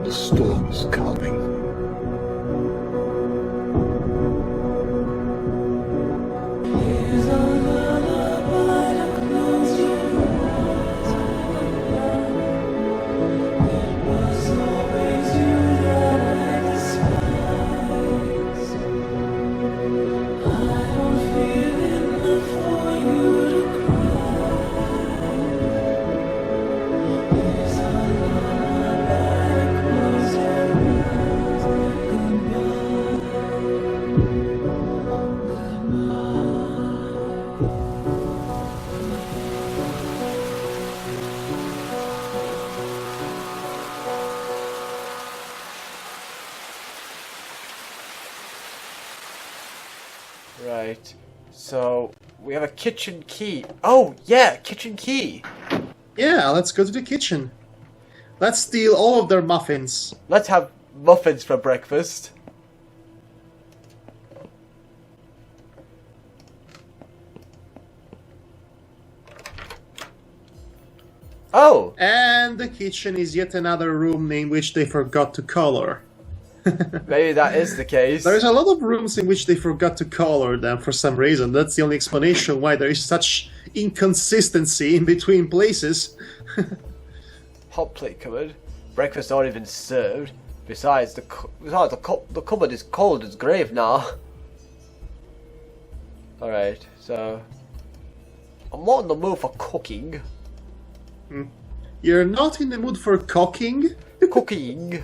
The storm's coming. Right, so we have a kitchen key. Oh, yeah, kitchen key. Yeah, let's go to the kitchen. Let's steal all of their muffins. Let's have muffins for breakfast. Oh! And the kitchen is yet another room in which they forgot to color. Maybe that is the case. There's a lot of rooms in which they forgot to color them for some reason. That's the only explanation why there is such inconsistency in between places. Hot plate cupboard. Breakfast already been served. Besides, the cupboard is cold as grave now. Alright, so... I'm not in the mood for cooking. You're not in the mood for cooking? Cooking.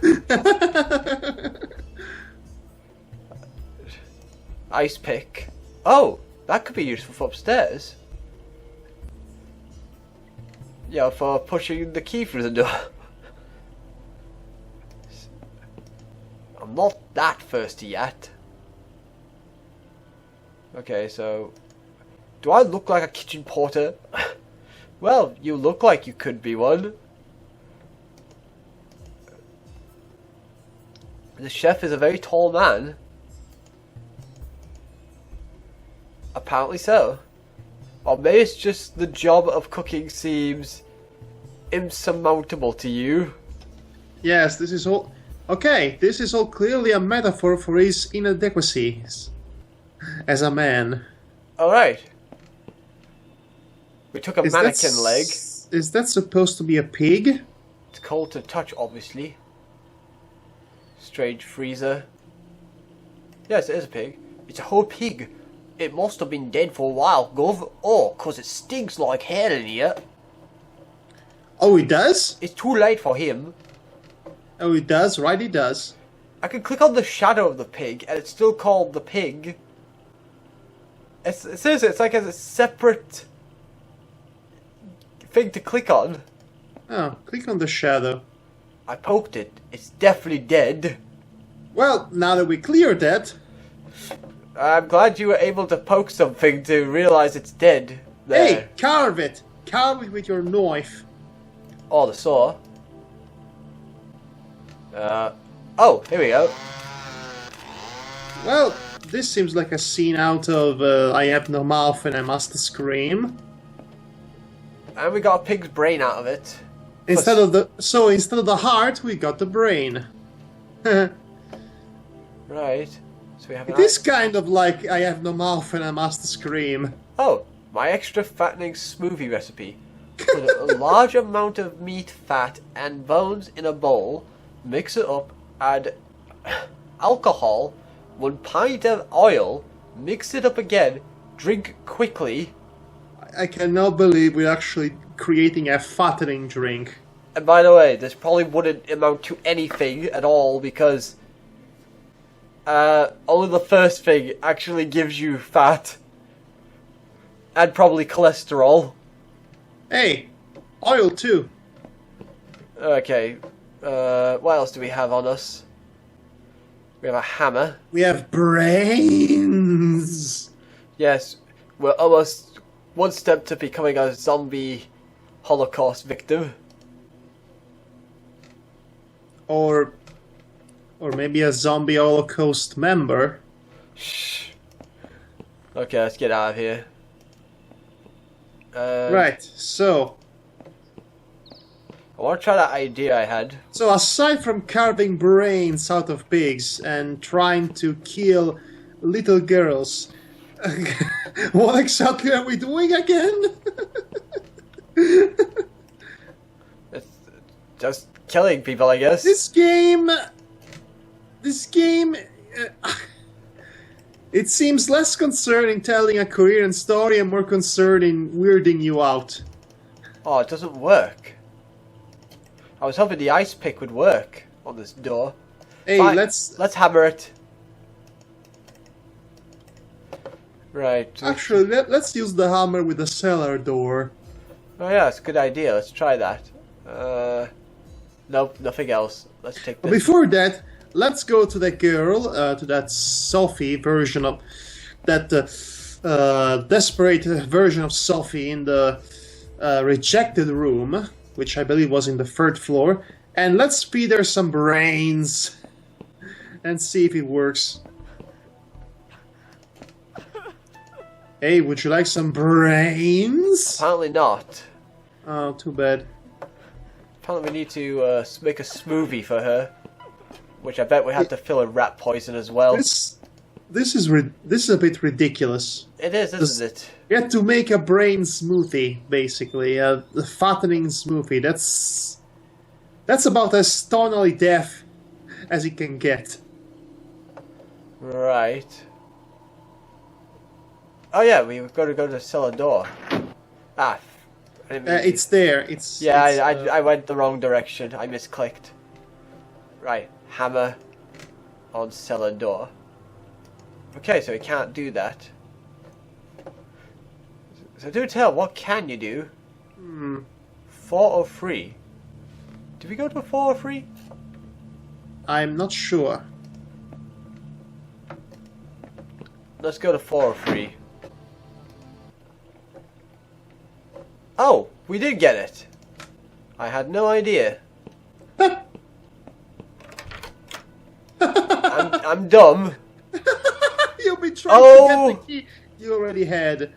Ice pick. Oh, that could be useful for upstairs. Yeah, for pushing the key through the door. I'm not that thirsty yet. Okay, so... Do I look like a kitchen porter? Well, you look like you could be one. The chef is a very tall man. Apparently so. Or maybe it's just the job of cooking seems insurmountable to you. Yes, this is all... Okay, this is all clearly a metaphor for his inadequacies as a man. Alright. We took a mannequin leg. Is that supposed to be a pig? It's cold to touch, obviously. Strange freezer. Yes, it is a pig. It's a whole pig. It must have been dead for a while, Gov. Oh, 'cause it stinks like hell in here. Oh, it does? It's too late for him. Oh, it does? Right, it does. I can click on the shadow of the pig, and it's still called the pig. Seriously, it's like a separate thing to click on. Oh, click on the shadow. I poked it. It's definitely dead. Well, now that we cleared that... I'm glad you were able to poke something to realize it's dead. There. Hey, carve it! Carve it with your knife. Oh, the saw. Oh, here we go. Well, this seems like a scene out of I have no mouth and I must scream. And we got a pig's brain out of it. Instead of the heart, we got the brain. Right. So we have It is kind of like I have no mouth and I must scream. Oh, my extra fattening smoothie recipe. Put a large amount of meat, fat, and bones in a bowl. Mix it up. Add alcohol, 1 pint of oil. Mix it up again. Drink quickly. I cannot believe we're actually creating a fattening drink. And by the way, this probably wouldn't amount to anything at all because only the first thing actually gives you fat. And probably cholesterol. Hey, oil too. Okay, what else do we have on us? We have a hammer. We have brains. Yes, we're almost one step to becoming a zombie Holocaust victim. Or maybe a zombie Holocaust member. Shh. Okay, let's get out of here. Right, so... I want to try that idea I had. So aside from carving brains out of pigs and trying to kill little girls, what exactly are we doing again? It's just killing people, I guess. This game, it seems less concerned in telling a coherent story and more concerned in weirding you out. Oh, it doesn't work. I was hoping the ice pick would work on this door. Hey, Fine, let's hammer it. Right. actually let's use the hammer with the cellar door. Oh yeah, it's a good idea. Let's try that. Nope, nothing else. Let's take But this. before that, let's go to that girl, to that Sophie version of that desperate version of Sophie in the rejected room, which I believe was in the 3rd floor, and let's feed her some brains and see if it works. Hey, would you like some brains? Apparently not. Oh, too bad. Apparently we need to make a smoothie for her, which I bet we have to fill with rat poison as well. This is a bit ridiculous. It is, isn't it? You had to make a brain smoothie, basically, a fattening smoothie. That's about as tonally deaf as it can get. Right. Oh yeah, we've got to go to the cellar door. Ah, I didn't mean to- It's there. It's Yeah, it's, I went the wrong direction. I misclicked. Right, hammer on cellar door. Okay, so we can't do that. So do tell, what can you do? 4 or 3? Did we go to 4 or 3? I'm not sure. Let's go to 4 or 3. Oh, we did get it. I had no idea. I'm dumb. You've been trying to get the key you already had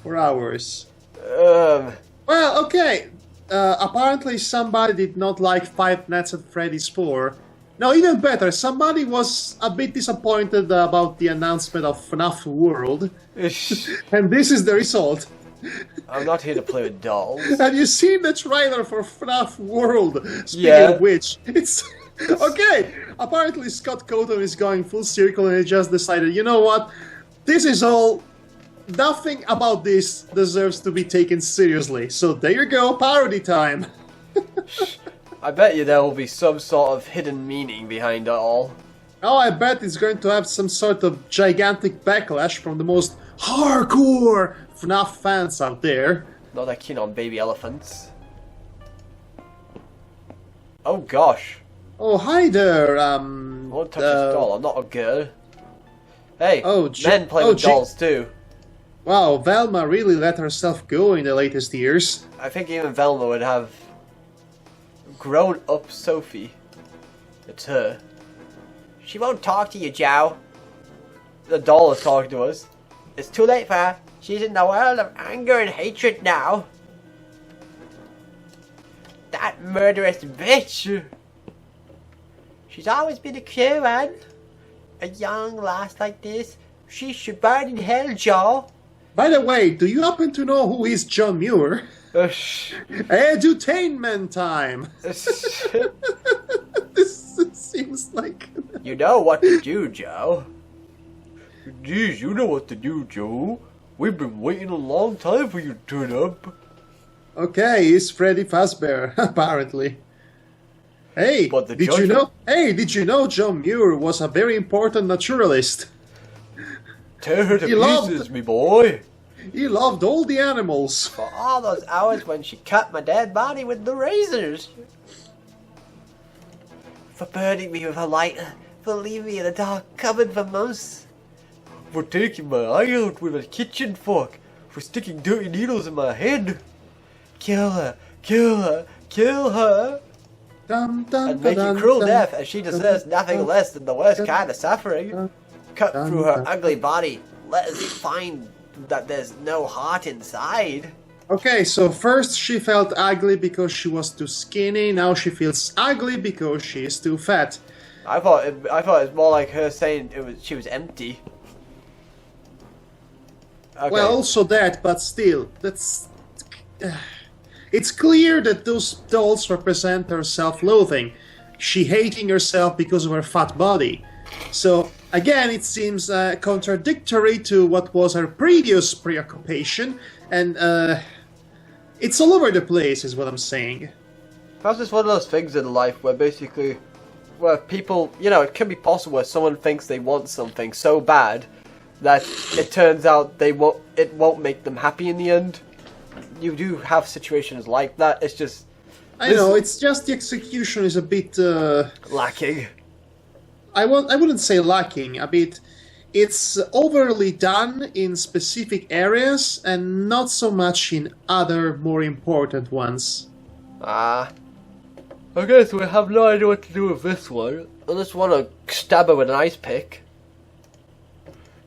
for hours. Well, okay. Apparently somebody did not like Five Nights at Freddy's 4. No, even better, somebody was a bit disappointed about the announcement of FNAF World. And this is the result. I'm not here to play with dolls. Have you seen the trailer for FNAF World? Speaking of which, it's... Okay, apparently Scott Cawthon is going full circle and he just decided, you know what? This is all... Nothing about this deserves to be taken seriously. So there you go, parody time. I bet you there will be some sort of hidden meaning behind it all. Oh, I bet it's going to have some sort of gigantic backlash from the most hardcore FNAF fans out there. Not that keen on baby elephants. Oh gosh. Oh, hi there, I won't touch this doll, I'm not a girl. Hey, men play with dolls too. Wow, Velma really let herself go in the latest years. I think even Velma would have grown up Sophie. It's her. She won't talk to you, Joe. The doll is talking to us. It's too late for her. She's in the world of anger and hatred now. That murderous bitch. She's always been a cruel one. A young lass like this, she should burn in hell, Joe. By the way, do you happen to know who is John Muir? Edutainment time! This seems like... You know what to do, Joe. Geez, you know what to do, Joe. We've been waiting a long time for you to turn up. Okay, he's Freddy Fazbear, apparently. Hey, did you know? Hey, did you know John Muir was a very important naturalist? Tear her to pieces, me boy. He loved all the animals. For all those hours when she cut my dead body with the razors. For burning me with a lighter. For leaving me in a dark cupboard for months. For taking my eye out with a kitchen fork. For sticking dirty needles in my head. Kill her, kill her, kill her. Dun, dun, And make dun, a cruel dun, death, as she deserves nothing less than the worst kind of suffering. Cut through her dun. ugly body. Let us find that there's no heart inside. Okay, so first she felt ugly because she was too skinny. Now she feels ugly because she is too fat. I thought it was more like her saying she was empty. Okay. Well, also that, but still, that's. It's clear that those dolls represent her self-loathing. She hating herself because of her fat body. So again, it seems contradictory to what was her previous preoccupation, and it's all over the place, is what I'm saying. Perhaps it's one of those things in life where basically, where people, it can be possible where someone thinks they want something so bad that it turns out it won't make them happy in the end. You do have situations like that. It's just I know, it's just the execution is a bit lacking. I wouldn't say lacking. A bit, it's overly done in specific areas and not so much in other more important ones. Okay, so we have no idea what to do with this one. Unless we want to stab her with an ice pick.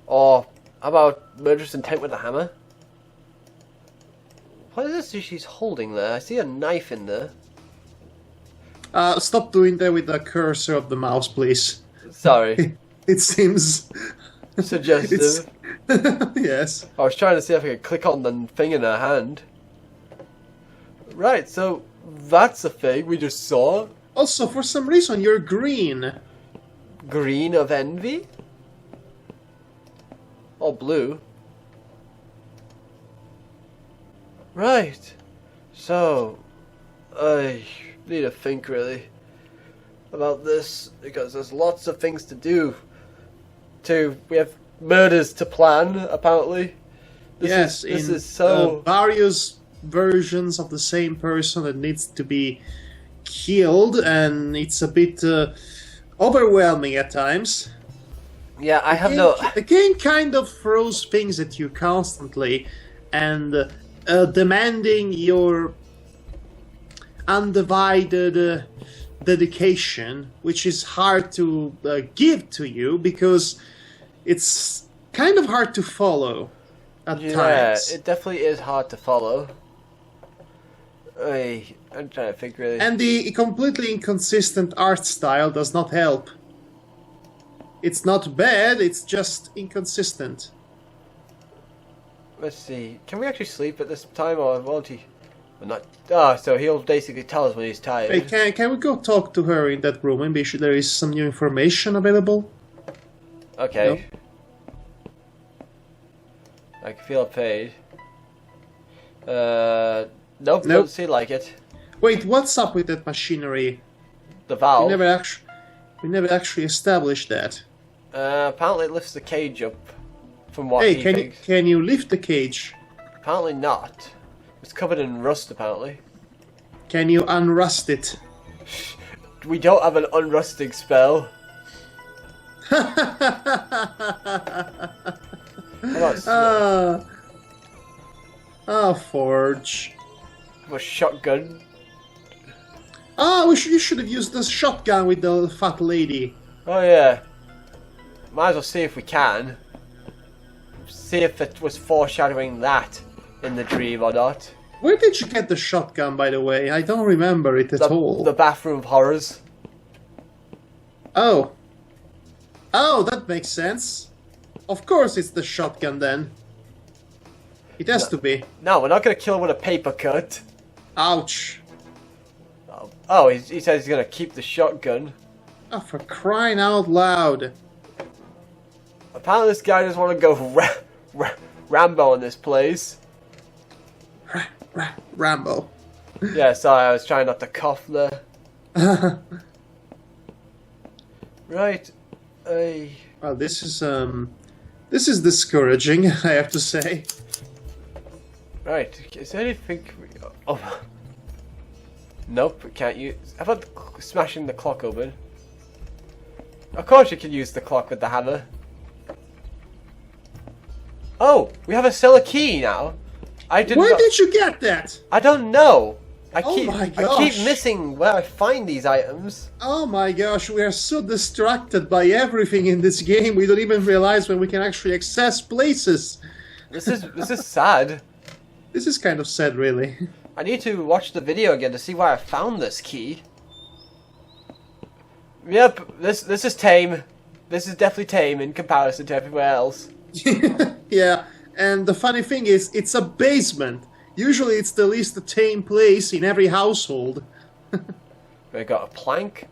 Or how about murderous intent with a hammer? What is this she's holding there? I see a knife in there. Stop doing that with the cursor of the mouse, please. Sorry. It seems suggestive. Yes. I was trying to see if I could click on the thing in her hand. Right, so that's a thing we just saw. Also, for some reason, you're green. Green of envy? Or blue? Right. So, I need to think really about this because there's lots of things to do. We have murders to plan, apparently. This is so various versions of the same person that needs to be killed, and it's a bit overwhelming at times. Yeah, I have the game kind of throws things at you constantly, and demanding your undivided dedication, which is hard to give to you because it's kind of hard to follow at times. Yeah, it definitely is hard to follow. I'm trying to think really. And the completely inconsistent art style does not help. It's not bad, it's just inconsistent. Let's see. Can we actually sleep at this time, or won't he? Or not. Ah, so he'll basically tell us when he's tired. Hey, can we go talk to her in that room? Maybe there is some new information available? Okay. No? I can feel paid. Nope, don't seem like it. Wait, what's up with that machinery? The valve. We never actually established that. Apparently it lifts the cage up. From what he thinks. Can you lift the cage? Apparently not. It's covered in rust, apparently. Can you unrust it? We don't have an unrusting spell. Forge. A shotgun. You should have used this shotgun with the fat lady. Oh yeah. Might as well see if we can. See if it was foreshadowing that in the dream or not. Where did you get the shotgun, by the way? I don't remember it at all. The bathroom of horrors. Oh. Oh, that makes sense. Of course it's the shotgun then. It has to be. No, we're not going to kill him with a paper cut. Ouch. Oh, he says he's going to keep the shotgun. Oh, for crying out loud. Apparently this guy just want to go Rambo in this place. Rambo. Yeah, sorry, I was trying not to cough there. Right. Well, this is discouraging, I have to say. Right, is there anything... Oh. Nope, we can't use... How about smashing the clock open? Of course you can use the clock with the hammer. Oh, we have a cellar key now. Where did you get that? I don't know. My gosh. I keep missing where I find these items. Oh my gosh, we are so distracted by everything in this game. We don't even realize when we can actually access places. This is sad. This is kind of sad, really. I need to watch the video again to see why I found this key. Yep, this is tame. This is definitely tame in comparison to everywhere else. Yeah, and the funny thing is, it's a basement. Usually it's the least tame place in every household. We got a plank.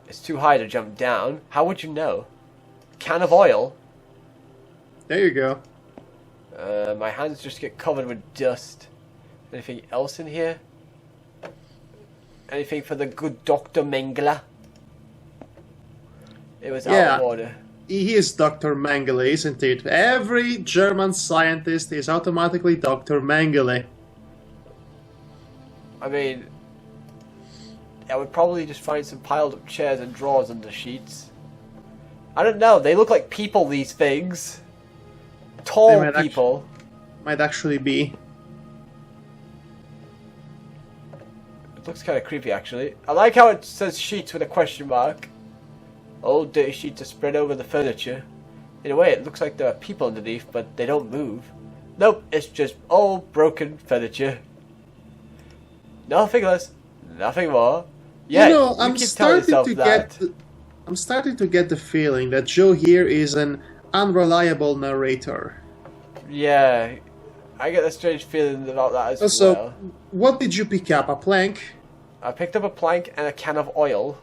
It's too high to jump down. How would you know? Can of oil. There you go. My hands just get covered with dust. Anything else in here? Anything for the good Dr. Mengele? It was out of order. He is Dr. Mengele, isn't it? Every German scientist is automatically Dr. Mengele. I mean, I would probably just find some piled up chairs and drawers under sheets. I don't know, they look like people, these things. Tall people. Might actually be. It looks kind of creepy, actually. I like how it says sheets with a question mark. Old dirty sheets are spread over the furniture. In a way, it looks like there are people underneath, but they don't move. Nope, it's just old, broken furniture. Nothing less, nothing more. Yeah, you know, I'm starting to get the feeling that Joe here is an unreliable narrator. Yeah, I get a strange feeling about that as well. So, what did you pick up? A plank? I picked up a plank and a can of oil.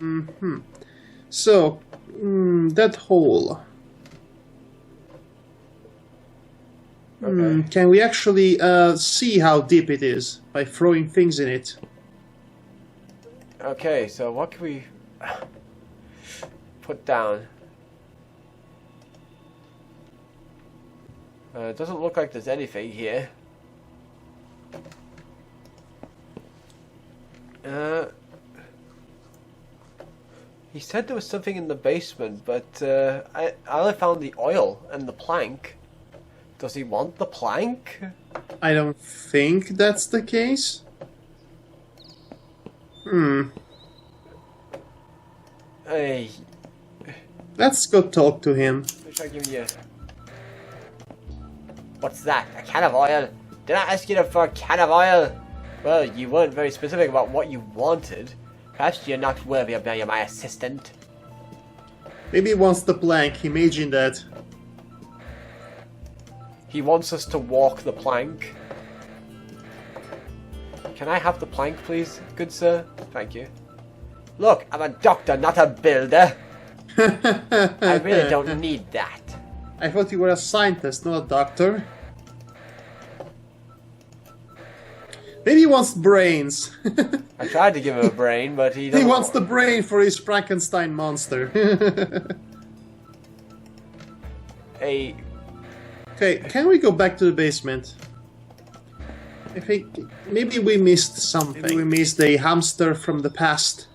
Mm-hmm. So, that hole. Okay. Can we actually see how deep it is by throwing things in it? Okay, so what can we put down? It doesn't look like there's anything here. He said there was something in the basement, but I only found the oil and the plank. Does he want the plank? I don't think that's the case. Hey. Let's go talk to him. Wish I give you. What's that? A can of oil? Did I ask you for a can of oil? Well, you weren't very specific about what you wanted. Perhaps you're not worthy of being my assistant. Maybe he wants the plank. Imagine that. He wants us to walk the plank. Can I have the plank, please, good sir? Thank you. Look, I'm a doctor, not a builder. I really don't need that. I thought you were a scientist, not a doctor. Maybe he wants brains. I tried to give him a brain, but he doesn't. He wants the brain for his Frankenstein monster. Hey. Okay, can we go back to the basement? I think maybe we missed something. Maybe we missed a hamster from the past.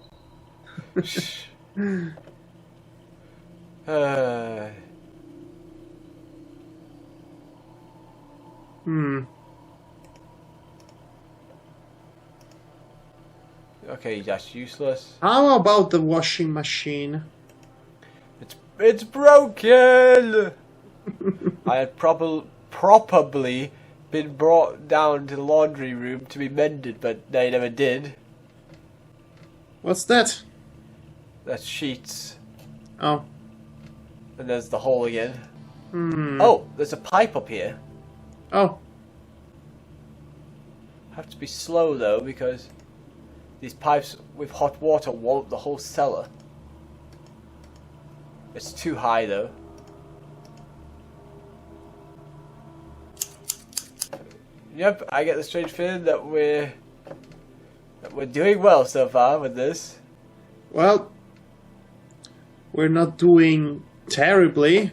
Okay, that's useless. How about the washing machine? It's broken. I had probably been brought down to the laundry room to be mended, but they never did. What's that? That's sheets. Oh. And there's the hole again. Oh, there's a pipe up here. Oh. Have to be slow though, because these pipes with hot water wallop the whole cellar. It's too high though. Yep, I get the strange feeling that we're doing well so far with this. Well, we're not doing terribly.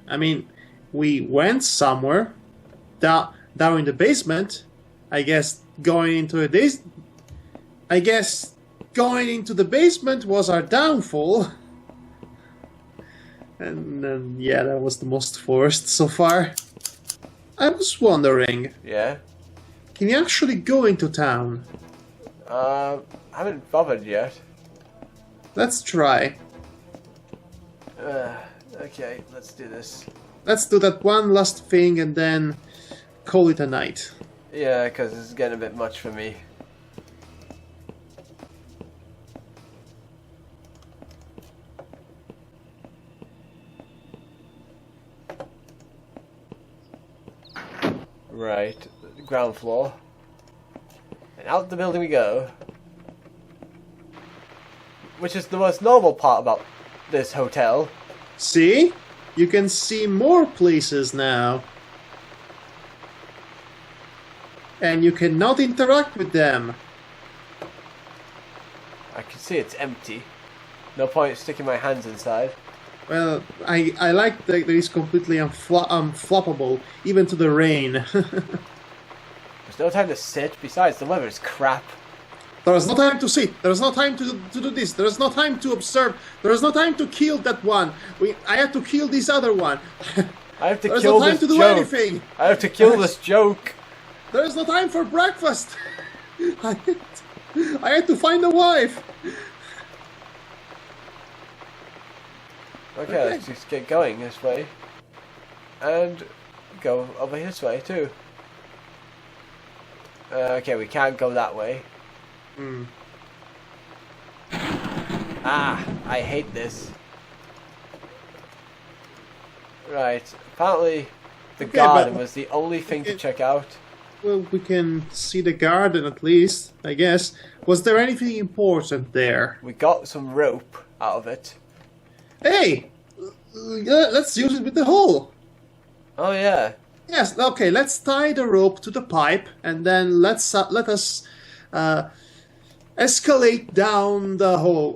I mean, we went somewhere down in the basement. I guess going into the basement was our downfall. And yeah, that was the most forced so far. I was wondering. Yeah? Can you actually go into town? I haven't bothered yet. Let's try. Okay, let's do this. Let's do that one last thing and then call it a night. Yeah, because this is getting a bit much for me. Right, ground floor. And out the building we go. Which is the most normal part about this hotel. See? You can see more places now. And you cannot interact with them. I can see it's empty. No point sticking my hands inside. Well, I like that it is completely unflappable, even to the rain. There's no time to sit. Besides, the weather is crap. There is no time to sit. There is no time to do this. There is no time to observe. There is no time to kill that one. I have to kill this other one. I have to There's kill no time this to do joke. anything. I have to kill this joke. There is no time for breakfast. I had to find a wife. Okay, let's just get going this way. And go over this way too. Okay, we can't go that way. Ah, I hate this. Right, apparently the garden was the only thing to check out. Well, we can see the garden at least, I guess. Was there anything important there? We got some rope out of it. Hey! Let's use it with the hole. Oh yeah. Yes, okay, let's tie the rope to the pipe and then let us escalate down the hole.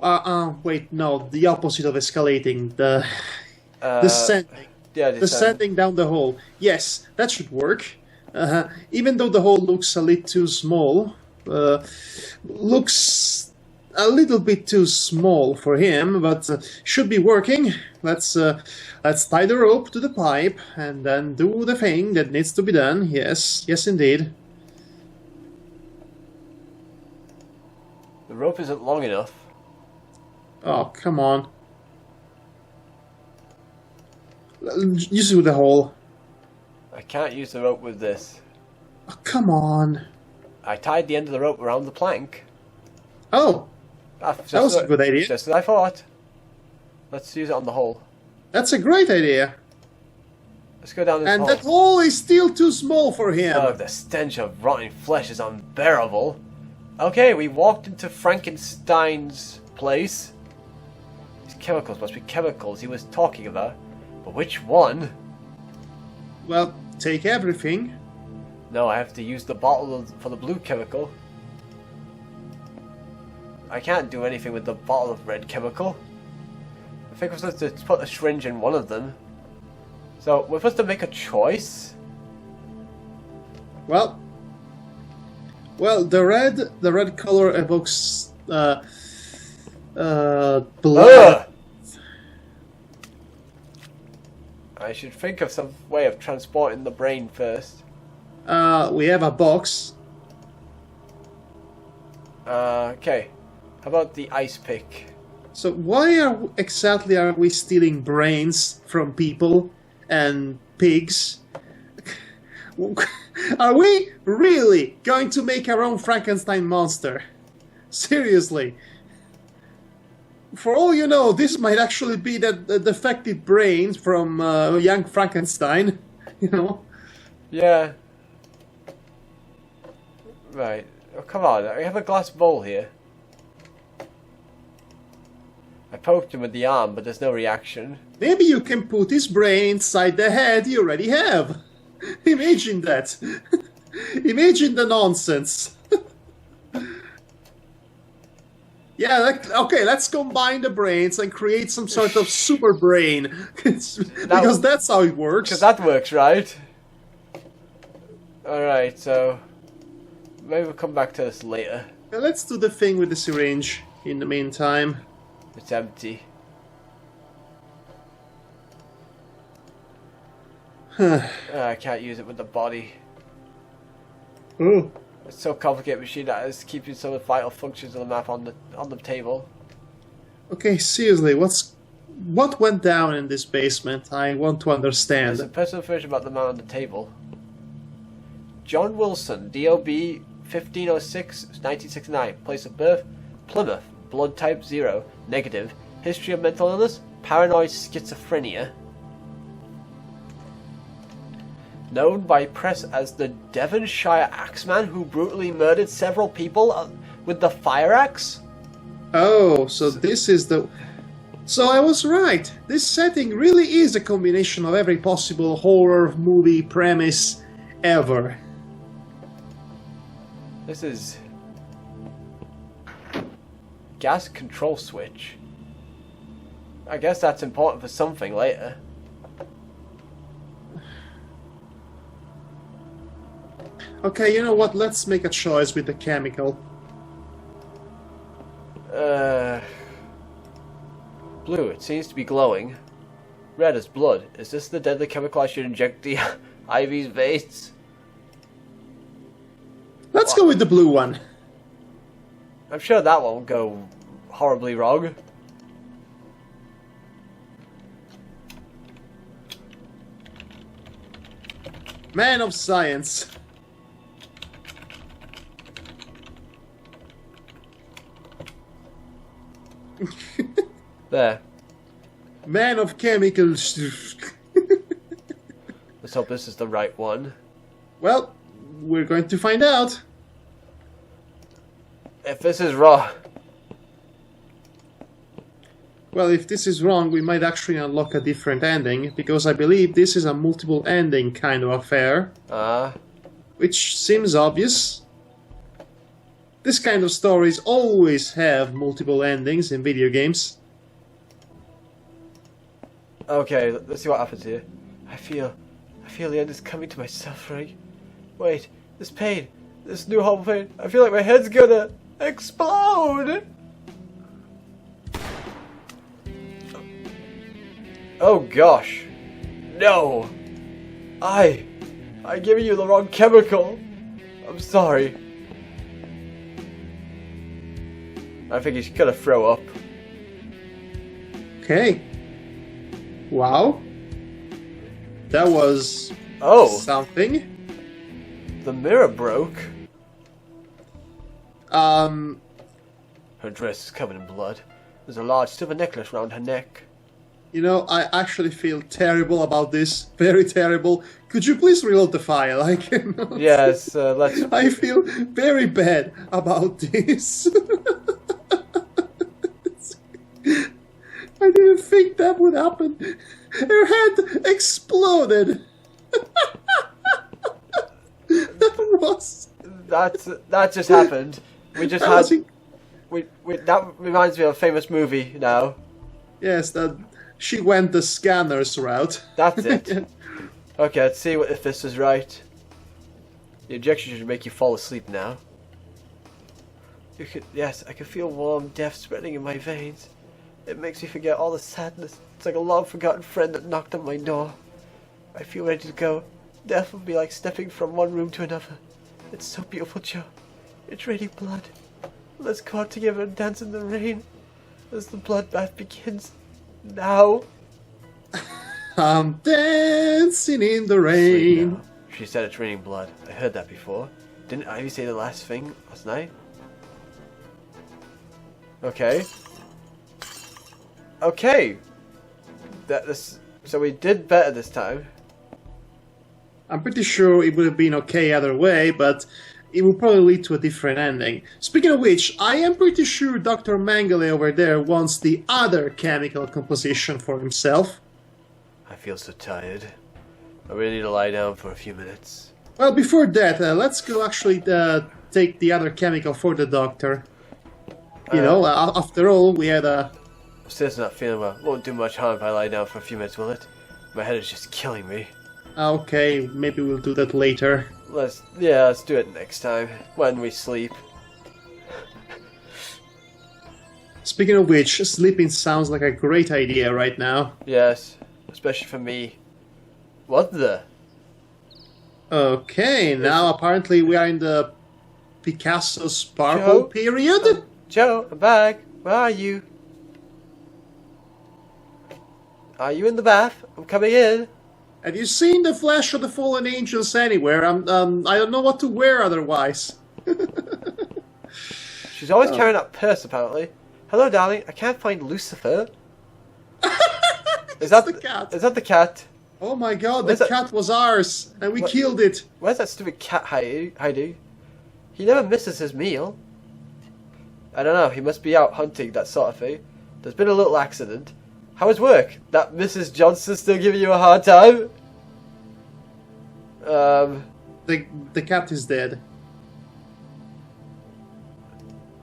Wait, no, the opposite of escalating. Descending. Yeah, descending down the hole. Yes, that should work. Even though the hole looks a little too small, looks a little bit too small for him, but should be working. Let's tie the rope to the pipe and then do the thing that needs to be done. Yes, yes, indeed. The rope isn't long enough. Oh, come on. Use it with the hole. I can't use the rope with this. Oh, come on. I tied the end of the rope around the plank. Oh, that was a good idea. Just as I thought. Let's use it on the hole. That's a great idea. Let's go down this hole. And that hole is still too small for him. Oh, the stench of rotting flesh is unbearable. Okay, we walked into Frankenstein's place. These chemicals must be chemicals he was talking about. But which one? Well, take everything. No, I have to use the bottle for the blue chemical. I can't do anything with the bottle of red chemical. I think we're supposed to put a syringe in one of them. So, we're supposed to make a choice? Well, the red color evokes blood. Ugh! I should think of some way of transporting the brain first. We have a box. Okay. How about the ice pick? So why exactly are we stealing brains from people and pigs? Are we really going to make our own Frankenstein monster? Seriously. For all you know, this might actually be the defective brains from young Frankenstein, you know? Yeah. Right. Oh, come on, I have a glass bowl here. I poked him with the arm, but there's no reaction. Maybe you can put his brain inside the head you already have. Imagine that. Imagine the nonsense. Yeah, okay, let's combine the brains and create some sort of super brain. Because that's how it works. Because that works, right? Alright, so maybe we'll come back to this later. Now let's do the thing with the syringe in the meantime. It's empty. I can't use it with the body. Oh. It's so complicated machine that is keeping some of the vital functions of the map on the table. Okay, seriously, what went down in this basement? I want to understand. There's a personal information about the man on the table. John Wilson, DOB 1506, 1969. Place of birth, Plymouth. Blood type 0, negative. History of mental illness, paranoid schizophrenia. Known by press as the Devonshire Axeman who brutally murdered several people with the fire axe? Oh, so this is the... So I was right. This setting really is a combination of every possible horror movie premise ever. This is... gas control switch. I guess that's important for something later. Okay, you know what? Let's make a choice with the chemical. Blue, it seems to be glowing. Red is blood. Is this the deadly chemical I should inject the Ivy's veins? Let's go with the blue one. I'm sure that won't go horribly wrong. Man of science. There. Man of chemicals. Let's hope this is the right one. Well, we're going to find out. If this is wrong... Well, if this is wrong, we might actually unlock a different ending, because I believe this is a multiple ending kind of affair. Which seems obvious. This kind of stories always have multiple endings in video games. Okay, let's see what happens here. I feel the end is coming to my suffering. Wait, this pain, this new horrible pain. I feel like my head's gonna explode. Oh gosh, no! I gave you the wrong chemical. I'm sorry. I think he's gonna throw up. Okay. Wow. That was... something. The mirror broke. Her Her dress is covered in blood. There's a large silver necklace round her neck. You know, I actually feel terrible about this. Very terrible. Could you please reload the file? I cannot... Yes, let's... I feel very bad about this. I didn't think that would happen. Her head exploded. That just happened. We just had... that reminds me of a famous movie now. Yes, that... She went the scanners route. That's it. Okay, let's see if this is right. The injection should make you fall asleep now. Yes, I can feel warm death spreading in my veins. It makes me forget all the sadness. It's like a long-forgotten friend that knocked on my door. I feel ready to go. Death will be like stepping from one room to another. It's so beautiful, Joe. It's raining blood. Let's go out together and dance in the rain as the bloodbath begins. Now. I'm dancing in the rain. She said it's raining blood. I heard that before. Didn't Ivy say the last thing last night? Okay. Okay. So we did better this time. I'm pretty sure it would have been okay either way, but it will probably lead to a different ending. Speaking of which, I am pretty sure Dr. Mengele over there wants the other chemical composition for himself. I feel so tired. I really need to lie down for a few minutes. Well, before that, let's go actually take the other chemical for the doctor. You know, after all, we had a... I'm still not feeling well. Won't do much harm if I lie down for a few minutes, will it? My head is just killing me. Okay, maybe we'll do that later. Let's do it next time, when we sleep. Speaking of which, sleeping sounds like a great idea right now. Yes, especially for me. What the? Okay, now apparently we are in the Picasso Sparkle period? Joe, I'm back. Where are you? Are you in the bath? I'm coming in. Have you seen the flesh of the fallen angels anywhere? I don't know what to wear otherwise. She's always carrying that purse, apparently. Hello, darling. I can't find Lucifer. Is that the cat? Is that the cat? Oh my god, the cat was ours, and we killed it. Where's that stupid cat hiding? He never misses his meal. I don't know. He must be out hunting, that sort of thing. There's been a little accident. How is work? That Mrs. Johnson still giving you a hard time? The cat is dead.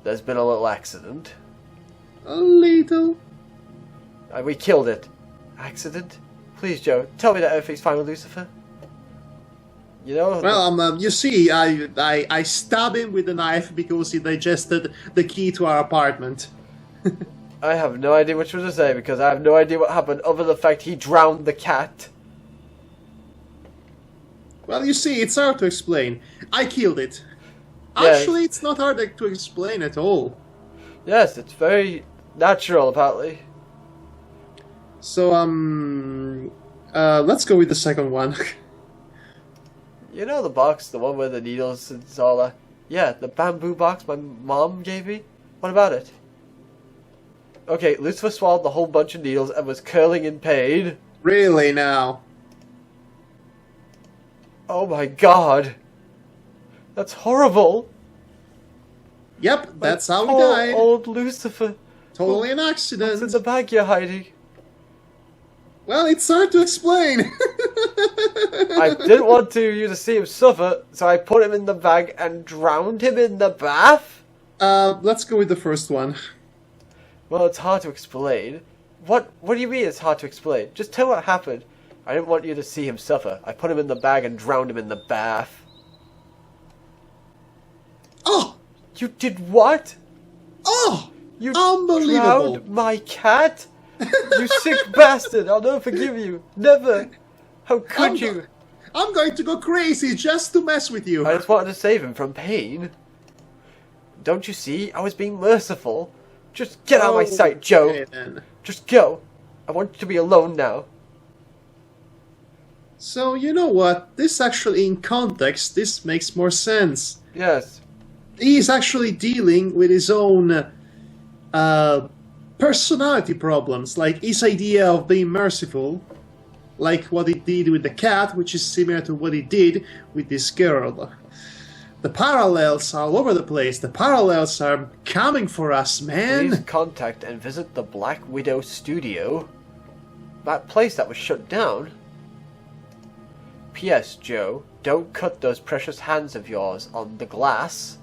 There's been a little accident. A little. We killed it. Accident? Please, Joe, tell me that everything's fine with Lucifer. You know? Well, you see, I stabbed him with a knife because he digested the key to our apartment. I have no idea which one to say because I have no idea what happened other than the fact he drowned the cat. Well, you see, it's hard to explain. I killed it. Yeah. Actually, it's not hard to explain at all. Yes, it's very natural, apparently. So, let's go with the second one. You know the box, the one with the needles and all that? Yeah, the bamboo box my mom gave me? What about it? Okay, Lucifer swallowed the whole bunch of needles and was curling in pain. Really now? Oh my god. That's horrible. Yep, that's how he Poor died. old Lucifer. Totally an What's accident. in the bag you're hiding? Well, it's hard to explain. I didn't want you to see him suffer, so I put him in the bag and drowned him in the bath? Let's go with the first one. Well, it's hard to explain. What do you mean it's hard to explain? Just tell what happened. I didn't want you to see him suffer. I put him in the bag and drowned him in the bath. Oh! You did what? Oh! You Unbelievable. drowned my cat? You sick bastard! I'll never forgive you. Never. How could you? I'm going to go crazy just to mess with you. I just wanted to save him from pain. Don't you see? I was being merciful. Just get out of my sight, Joe. Okay, then. Just go. I want you to be alone now. So, you know what? This actually, in context, this makes more sense. Yes. He's actually dealing with his own personality problems, like his idea of being merciful, like what he did with the cat, which is similar to what he did with this girl. The parallels are all over the place. The parallels are coming for us, man. Please contact and visit the Black Widow studio. That place that was shut down. P.S. Joe, don't cut those precious hands of yours on the glass.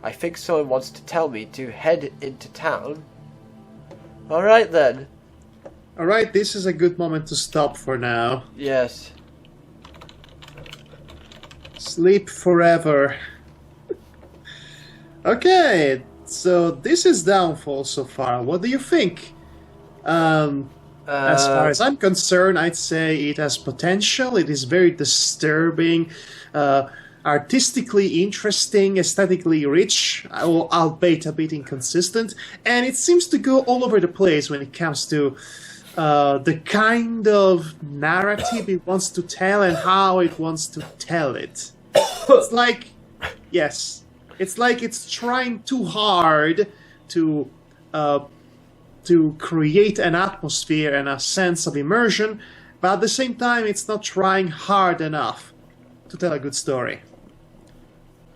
I think someone wants to tell me to head into town. Alright then. Alright, this is a good moment to stop for now. Yes. Sleep forever. Okay, so this is Downfall so far. What do you think? As far as I'm concerned, I'd say it has potential. It is very disturbing, artistically interesting, aesthetically rich, albeit a bit inconsistent, and it seems to go all over the place when it comes to the kind of narrative it wants to tell and how it wants to tell it. It's like, yes, it's like it's trying too hard to create an atmosphere and a sense of immersion, but at the same time it's not trying hard enough to tell a good story.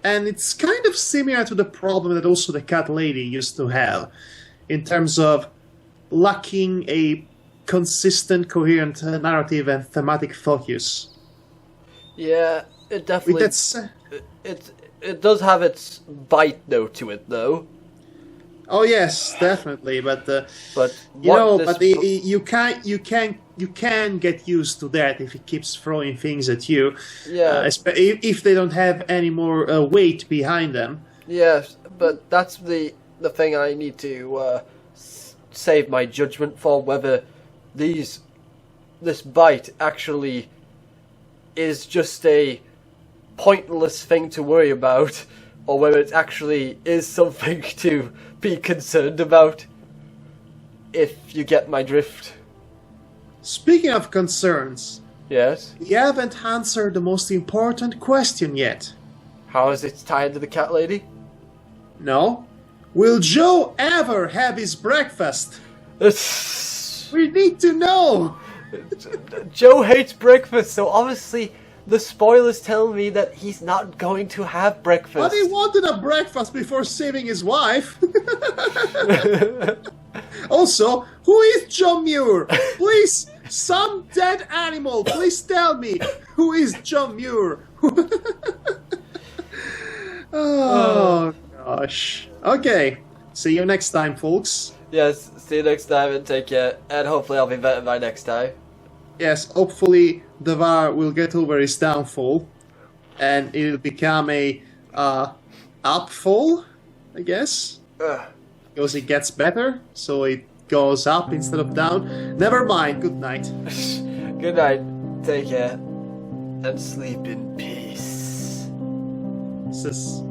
And it's kind of similar to the problem that also the Cat Lady used to have, in terms of lacking a consistent, coherent narrative and thematic focus. Yeah, it definitely... It does have its bite, though, to it, though. Oh yes, definitely, but you can get used to that if it keeps throwing things at you. Yeah. If they don't have any more weight behind them. Yes, but that's the thing I need to save my judgment for, whether this bite actually is just a pointless thing to worry about, or whether it actually is something to be concerned about, if you get my drift. Speaking of concerns, Yes? You haven't answered the most important question yet. How is it tied to the cat lady? No. Will Joe ever have his breakfast? We need to know! Joe hates breakfast, so obviously the spoilers tell me that he's not going to have breakfast. But he wanted a breakfast before saving his wife. Also, who is John Muir? Please, some dead animal, please tell me, who is John Muir? Oh, gosh. Okay, see you next time, folks. Yes, see you next time and take care. And hopefully I'll be better by next time. Yes, hopefully Devar will get over his downfall and it'll become a upfall, I guess. Because it gets better, so it goes up instead of down. Never mind, good night. Good night, take care, and sleep in peace. This is